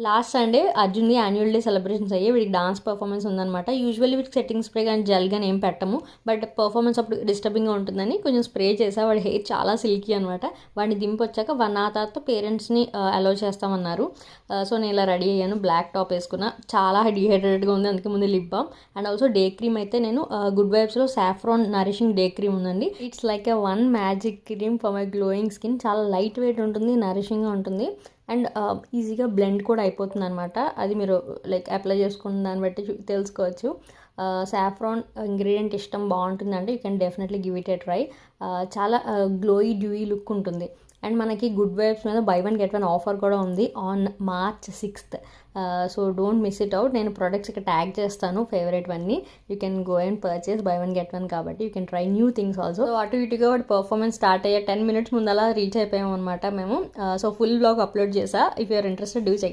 Last Sunday అర్జున్ది annual day celebrations అయ్యి వీడికి డాన్స్ పర్ఫార్మెన్స్ ఉందన్నమాట. యూజువల్లీ వీడికి సెట్టింగ్ స్ప్రే కానీ జెల్ కానీ ఏం పెట్టము, బట్ పర్ఫార్మెన్స్ అప్పుడు డిస్టర్బింగ్గా ఉంటుందని కొంచెం స్ప్రే చేసా. వాడి హెయిర్ చాలా సిల్కీ అనమాట. వాడిని దింపొచ్చాక 1 hour తర్వాత పేరెంట్స్ని అలౌ చేస్తామన్నారు. సో నేను ఇలా రెడీ అయ్యాను, బ్లాక్ టాప్ వేసుకున్నా. చాలా డిహైడ్రేటెడ్గా ఉంది, అందుకే ముందు lip balm and also day cream అయితే నేను గుడ్ వైబ్స్లో సాఫ్రాన్ నరిషింగ్ డే క్రీమ్ ఉందండి. It's like a one magic cream for my glowing skin. చాలా లైట్ వెయిట్ ఉంటుంది, నరిషింగ్గా ఉంటుంది అండ్ ఈజీగా బ్లెండ్ కూడా అయిపోతుంది అనమాట. అది మీరు లైక్ అప్లై చేసుకున్న దాన్ని బట్టి తెలుసుకోవచ్చు. సాఫ్రాన్ ఇంగ్రీడియంట్ ఇష్టం బాగుంటుంది అంటే you can definitely give it A try. చాలా గ్లోయీ డ్యూయీ లుక్ ఉంటుంది. అండ్ మనకి గుడ్ వైబ్స్ మీద బై 1 get 1 ఆఫర్ కూడా ఉంది on March 6th. So don't miss it out. నేను ప్రొడక్ట్స్ ఇక్కడ ట్యాగ్ చేస్తాను ఫేవరెట్ వన్నీ. You can go and purchase by 1 get 1 కాబట్టి you can try new things also. So అటు ఇటుగా వాటి పర్ఫార్మెన్స్ స్టార్ట్ అయ్యే 10 minutes ముందలా రీచ్ అయిపోయాం అనమాట మేము. సో ఫుల్ బ్లాగ్ అప్లోడ్ చేసా. If you're interested do check it.